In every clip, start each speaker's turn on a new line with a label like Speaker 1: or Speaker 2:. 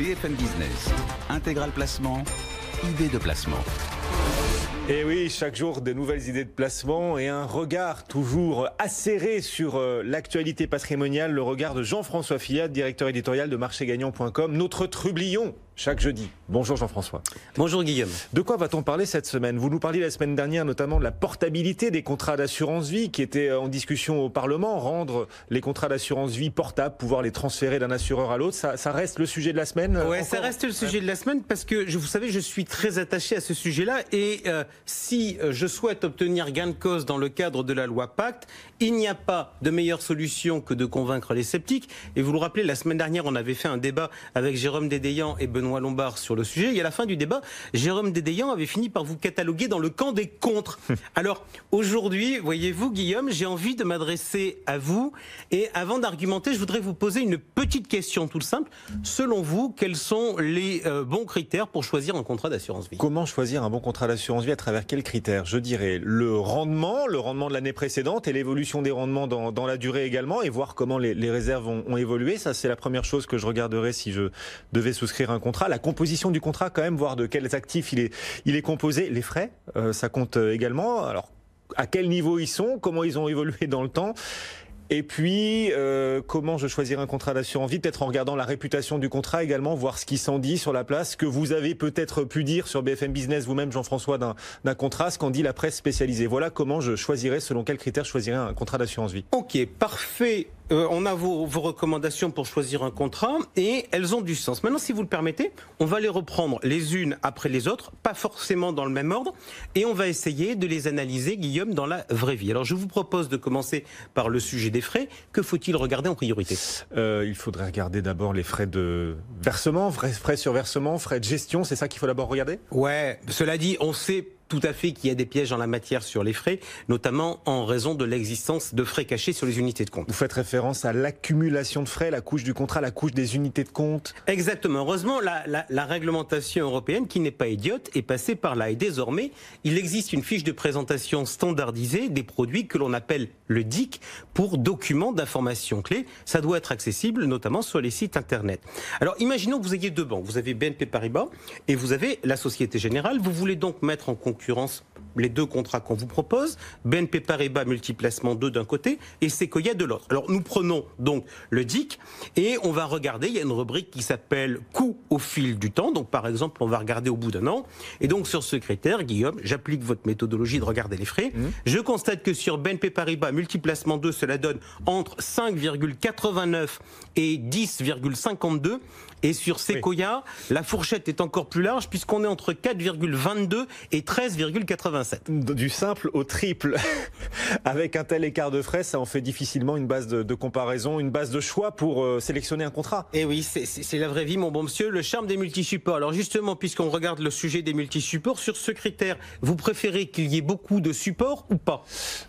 Speaker 1: BFM Business, Intégral Placement, idée de placement.
Speaker 2: Et oui, chaque jour, des nouvelles idées de placement et un regard toujours acéré sur l'actualité patrimoniale, le regard de Jean-François Fillat, directeur éditorial de marchégagnant.com, notre trublion chaque jeudi. Bonjour Jean-François.
Speaker 3: Bonjour Guillaume.
Speaker 2: De quoi va-t-on parler cette semaine? Vous nous parliez la semaine dernière notamment de la portabilité des contrats d'assurance vie qui étaient en discussion au Parlement, rendre les contrats d'assurance vie portables, pouvoir les transférer d'un assureur à l'autre. Ça reste le sujet de la semaine?
Speaker 3: Oui, ça reste le sujet de la semaine parce que, vous savez, je suis très attaché à ce sujet-là et si je souhaite obtenir gain de cause dans le cadre de la loi Pacte, il n'y a pas de meilleure solution que de convaincre les sceptiques. Et vous le rappelez, la semaine dernière, on avait fait un débat avec Jérôme Dédéian et Benoît Lombard sur le sujet. Et à la fin du débat, Jérôme Dédéian avait fini par vous cataloguer dans le camp des contres. Alors, aujourd'hui, voyez-vous, Guillaume, j'ai envie de m'adresser à vous. Et avant d'argumenter, je voudrais vous poser une petite question toute simple. Selon vous, quels sont les bons critères pour choisir un contrat d'assurance vie?
Speaker 2: Comment choisir un bon contrat d'assurance vie? À travers quels critères? Je dirais le rendement de l'année précédente et l'évolution des rendements dans la durée également, et voir comment les réserves ont évolué. Ça, c'est la première chose que je regarderais si je devais souscrire un contrat. La composition du contrat quand même, voir de quels actifs il est composé. Les frais, ça compte également. Alors, à quel niveau ils sont, comment ils ont évolué dans le temps. Et puis, comment je choisirais un contrat d'assurance vie? Peut-être en regardant la réputation du contrat également, voir ce qui s'en dit sur la place, ce que vous avez peut-être pu dire sur BFM Business vous-même, Jean-François, d'un contrat, ce qu'en dit la presse spécialisée. Voilà comment je choisirais, selon quels critères je choisirais un contrat d'assurance vie.
Speaker 3: Ok, parfait. On a vos recommandations pour choisir un contrat et elles ont du sens. Maintenant, si vous le permettez, on va les reprendre les unes après les autres, pas forcément dans le même ordre, et on va essayer de les analyser, Guillaume, dans la vraie vie. Alors, je vous propose de commencer par le sujet des frais. Que faut-il regarder en priorité?
Speaker 2: Il faudrait regarder d'abord les frais de versement, frais sur versement, frais de gestion, c'est ça qu'il faut d'abord regarder?
Speaker 3: Ouais, cela dit, on sait tout à fait qu'il y a des pièges en la matière sur les frais, notamment en raison de l'existence de frais cachés sur les unités de compte.
Speaker 2: Vous faites référence à l'accumulation de frais, la couche du contrat, la couche des unités de compte?
Speaker 3: Exactement. Heureusement, la réglementation européenne, qui n'est pas idiote, est passée par là. Et désormais, il existe une fiche de présentation standardisée des produits que l'on appelle le DIC pour document d'information clé. Ça doit être accessible, notamment sur les sites Internet. Alors, imaginons que vous ayez deux banques. Vous avez BNP Paribas et vous avez la Société Générale. Vous voulez donc mettre en concurrence les deux contrats qu'on vous propose, BNP Paribas Multiplacement 2 d'un côté et Sequoia de l'autre. Alors nous prenons donc le DIC et on va regarder, il y a une rubrique qui s'appelle coût au fil du temps, donc par exemple on va regarder au bout d'un an, et donc sur ce critère, Guillaume, j'applique votre méthodologie de regarder les frais, je constate que sur BNP Paribas Multiplacement 2, cela donne entre 5,89 et 10,52, et sur Sequoia, la fourchette est encore plus large puisqu'on est entre 4,22 et 13,87.
Speaker 2: Du simple au triple. Avec un tel écart de frais, ça en fait difficilement une base de comparaison, une base de choix pour sélectionner un contrat.
Speaker 3: Et oui, c'est la vraie vie, mon bon monsieur, le charme des multisupports. Alors justement, puisqu'on regarde le sujet des multisupports, sur ce critère, vous préférez qu'il y ait beaucoup de supports ou pas?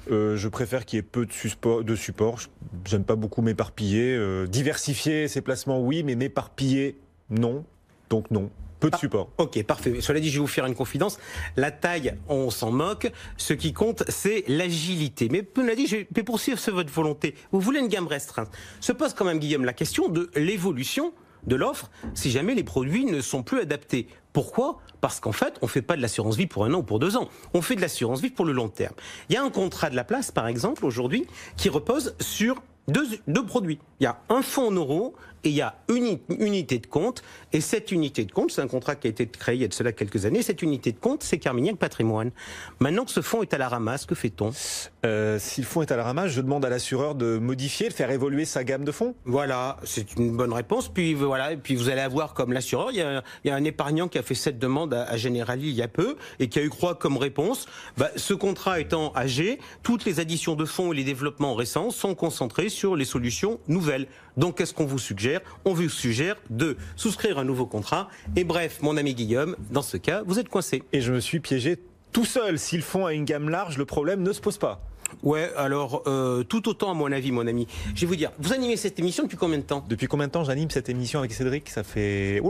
Speaker 2: Je préfère qu'il y ait peu de supports. J'aime pas beaucoup m'éparpiller. Diversifier ses placements, oui, mais m'éparpiller, non. Donc non. Peu de support.
Speaker 3: Ok, parfait. Cela dit, je vais vous faire une confidence. La taille, on s'en moque. Ce qui compte, c'est l'agilité. Mais cela dit, je vais poursuivre sur votre volonté. Vous voulez une gamme restreinte. Se pose quand même, Guillaume, la question de l'évolution de l'offre si jamais les produits ne sont plus adaptés. Pourquoi? Parce qu'en fait, on ne fait pas de l'assurance vie pour 1 an ou pour 2 ans. On fait de l'assurance vie pour le long terme. Il y a un contrat de la place, par exemple, aujourd'hui, qui repose sur deux produits. Il y a un fonds en euros et il y a une unité de compte. Et cette unité de compte, c'est un contrat qui a été créé il y a de cela quelques années. Cette unité de compte, c'est Carmignac Patrimoine. Maintenant que ce fonds est à la ramasse, que fait-on?
Speaker 2: Si le fonds est à la ramasse, je demande à l'assureur de modifier, de faire évoluer sa gamme de fonds.
Speaker 3: Voilà, c'est une bonne réponse. Puis voilà, et puis vous allez avoir comme l'assureur, il y a un épargnant qui a fait cette demande à Generali il y a peu et qui a eu quoi comme réponse? Ce contrat étant âgé, toutes les additions de fonds et les développements récents sont concentrés sur les solutions nouvelles. Donc qu'est-ce qu'on vous suggère? On vous suggère de souscrire un nouveau contrat. Et bref, mon ami Guillaume, dans ce cas, vous êtes coincé.
Speaker 2: Et je me suis piégé tout seul. Si le fonds a une gamme large, le problème ne se pose pas.
Speaker 3: Ouais, alors tout autant à mon avis, mon ami. Je vais vous dire, vous animez cette émission depuis combien de temps?
Speaker 2: Depuis combien de temps j'anime cette émission avec Cédric? Ça fait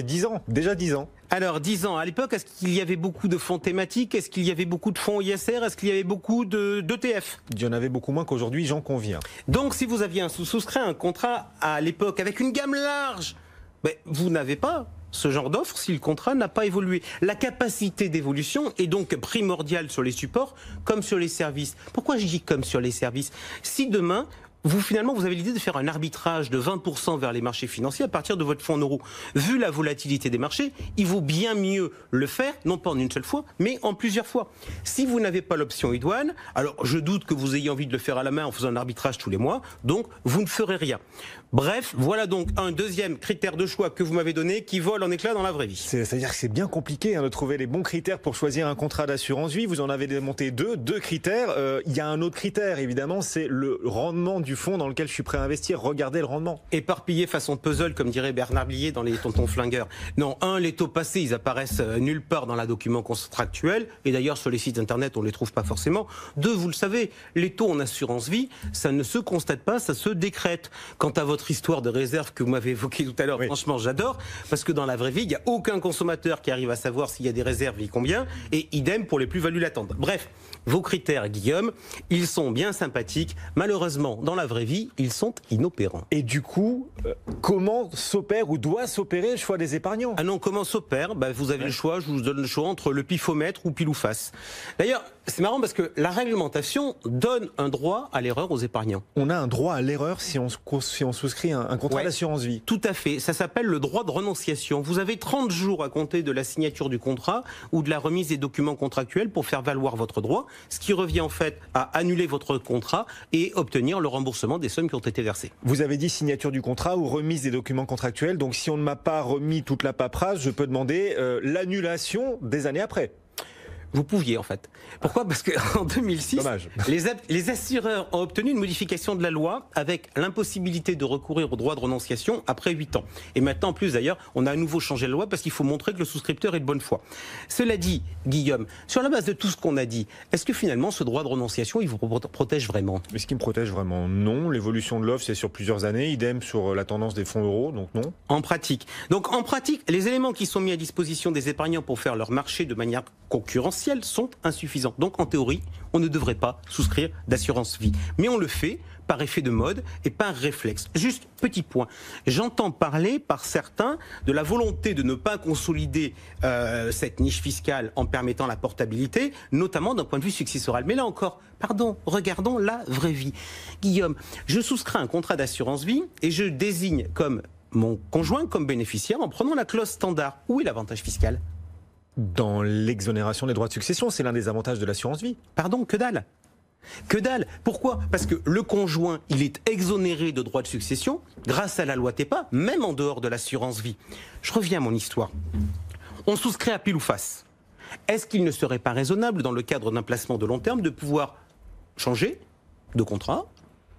Speaker 2: 10 ans, déjà 10 ans.
Speaker 3: Alors 10 ans, à l'époque, est-ce qu'il y avait beaucoup de fonds thématiques? Est-ce qu'il y avait beaucoup de fonds ISR? Est-ce qu'il y avait beaucoup d'ETF?
Speaker 2: Il y en avait beaucoup moins qu'aujourd'hui, j'en conviens.
Speaker 3: Donc si vous aviez souscrit un contrat à l'époque avec une gamme large ben, vous n'avez pas ce genre d'offre si le contrat n'a pas évolué. La capacité d'évolution est donc primordiale sur les supports comme sur les services. Pourquoi je dis comme sur les services? Si demain, finalement, vous avez l'idée de faire un arbitrage de 20% vers les marchés financiers à partir de votre fonds en euros. Vu la volatilité des marchés, il vaut bien mieux le faire, non pas en une seule fois, mais en plusieurs fois. Si vous n'avez pas l'option idoine, alors je doute que vous ayez envie de le faire à la main en faisant un arbitrage tous les mois, donc vous ne ferez rien. Bref, voilà donc un deuxième critère de choix que vous m'avez donné qui vole en éclats dans la vraie vie.
Speaker 2: C'est-à-dire que c'est bien compliqué de trouver les bons critères pour choisir un contrat d'assurance vie. Vous en avez démonté deux critères. Il y a un autre critère, évidemment, c'est le rendement du fonds dans lequel je suis prêt à investir. Regardez le rendement.
Speaker 3: Éparpillé façon puzzle, comme dirait Bernard Blier dans les Tontons Flingueurs. Non, les taux passés, ils apparaissent nulle part dans la document contractuel. Et d'ailleurs, sur les sites internet, on ne les trouve pas forcément. 2, vous le savez, les taux en assurance vie, ça ne se constate pas, ça se décrète. Quant à votre histoire de réserve que vous m'avez évoquée tout à l'heure, oui. Franchement, j'adore, parce que dans la vraie vie, il n'y a aucun consommateur qui arrive à savoir s'il y a des réserves et combien, et idem pour les plus-values latentes. Bref, vos critères, Guillaume, ils sont bien sympathiques. Malheureusement, dans la vraie vie, ils sont inopérants.
Speaker 2: Et du coup, comment s'opère ou doit s'opérer le choix des épargnants?
Speaker 3: Ah non, comment s'opère? Vous avez le choix, je vous donne le choix entre le pifomètre ou pile ou face. D'ailleurs, c'est marrant parce que la réglementation donne un droit à l'erreur aux épargnants.
Speaker 2: On a un droit à l'erreur si on souscrit un contrat d'assurance vie.
Speaker 3: Tout à fait, ça s'appelle le droit de renonciation. Vous avez 30 jours à compter de la signature du contrat ou de la remise des documents contractuels pour faire valoir votre droit, ce qui revient en fait à annuler votre contrat et obtenir le remboursement des sommes qui ont été versées.
Speaker 2: Vous avez dit signature du contrat ou remise des documents contractuels, donc si on ne m'a pas remis toute la paperasse, je peux demander l'annulation des années après.
Speaker 3: Vous pouviez en fait. Pourquoi? Parce qu'en 2006, les assureurs ont obtenu une modification de la loi avec l'impossibilité de recourir au droit de renonciation après 8 ans. Et maintenant, en plus d'ailleurs, on a à nouveau changé la loi parce qu'il faut montrer que le souscripteur est de bonne foi. Cela dit, Guillaume, sur la base de tout ce qu'on a dit, est-ce que finalement ce droit de renonciation, il vous protège vraiment?
Speaker 2: Est-ce qu'il me protège vraiment? Non. L'évolution de l'offre, c'est sur plusieurs années. Idem sur la tendance des fonds euros, donc non.
Speaker 3: En pratique. Donc en pratique, les éléments qui sont mis à disposition des épargnants pour faire leur marché de manière concurrentielle sont insuffisants. Donc en théorie, on ne devrait pas souscrire d'assurance vie. Mais on le fait par effet de mode et par réflexe. Juste petit point, j'entends parler par certains de la volonté de ne pas consolider cette niche fiscale en permettant la portabilité, notamment d'un point de vue successoral. Mais là encore, pardon, regardons la vraie vie. Guillaume, je souscris un contrat d'assurance vie et je désigne comme mon conjoint comme bénéficiaire en prenant la clause standard. Où est l'avantage fiscal ?
Speaker 2: Dans l'exonération des droits de succession, c'est l'un des avantages de l'assurance vie.
Speaker 3: Pardon, que dalle. Que dalle. Pourquoi? Parce que le conjoint, il est exonéré de droits de succession grâce à la loi TEPA, même en dehors de l'assurance vie. Je reviens à mon histoire. On souscrit à pile ou face. Est-ce qu'il ne serait pas raisonnable, dans le cadre d'un placement de long terme, de pouvoir changer de contrat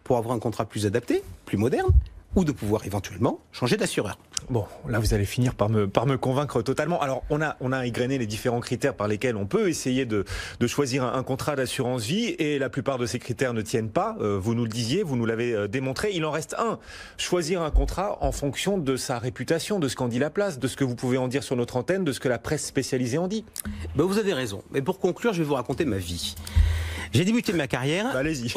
Speaker 3: pour avoir un contrat plus adapté, plus moderne, ou de pouvoir éventuellement changer d'assureur?
Speaker 2: Bon, là vous allez finir par me convaincre totalement. Alors on a égrené les différents critères par lesquels on peut essayer de choisir un contrat d'assurance vie et la plupart de ces critères ne tiennent pas. Vous nous le disiez, vous nous l'avez démontré. Il en reste un. Choisir un contrat en fonction de sa réputation, de ce qu'en dit la place, de ce que vous pouvez en dire sur notre antenne, de ce que la presse spécialisée en dit.
Speaker 3: Vous avez raison. Mais pour conclure, je vais vous raconter ma vie. J'ai débuté ma carrière.
Speaker 2: Allez-y.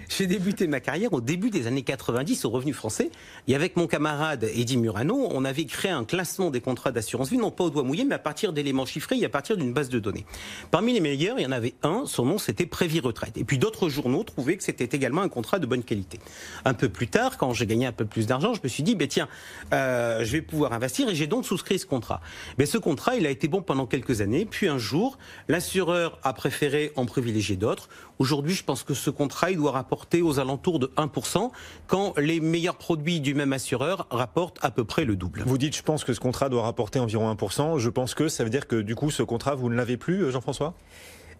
Speaker 3: J'ai débuté ma carrière au début des années 90 au Revenu Français. Et avec mon camarade Eddy Murano, on avait créé un classement des contrats d'assurance vie, non pas au doigt mouillé, mais à partir d'éléments chiffrés et à partir d'une base de données. Parmi les meilleurs, il y en avait un, son nom c'était Prévie Retraite. Et puis d'autres journaux trouvaient que c'était également un contrat de bonne qualité. Un peu plus tard, quand j'ai gagné un peu plus d'argent, je me suis dit, tiens, je vais pouvoir investir et j'ai donc souscrit ce contrat. Mais ce contrat, il a été bon pendant quelques années. Puis un jour, l'assureur a préféré en privilégier d'autres. Aujourd'hui, je pense que ce contrat, il doit rapporter aux alentours de 1%, quand les meilleurs produits du même assureur rapportent à peu près le double.
Speaker 2: Vous dites, je pense que ce contrat doit rapporter environ 1%. Je pense que ça veut dire que du coup, ce contrat, vous ne l'avez plus, Jean-François?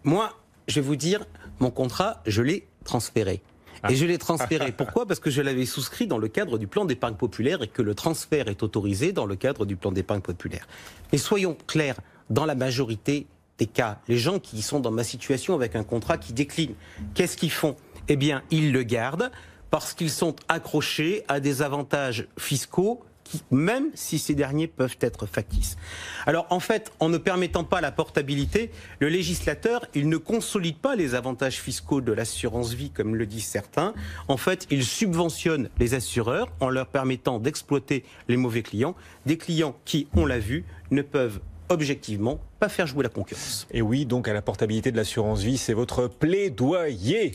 Speaker 3: Moi, je vais vous dire, mon contrat, je l'ai transféré. Et je l'ai transféré. Pourquoi? Parce que je l'avais souscrit dans le cadre du plan d'épargne populaire et que le transfert est autorisé dans le cadre du plan d'épargne populaire. Mais soyons clairs, dans la majorité des cas, les gens qui sont dans ma situation avec un contrat qui décline, qu'est-ce qu'ils font? Eh bien, ils le gardent parce qu'ils sont accrochés à des avantages fiscaux même si ces derniers peuvent être factices. Alors en fait, en ne permettant pas la portabilité, le législateur, il ne consolide pas les avantages fiscaux de l'assurance vie, comme le disent certains. En fait, il subventionne les assureurs en leur permettant d'exploiter les mauvais clients, des clients qui, on l'a vu, ne peuvent objectivement pas faire jouer la concurrence.
Speaker 2: Et oui, donc à la portabilité de l'assurance vie, c'est votre plaidoyer.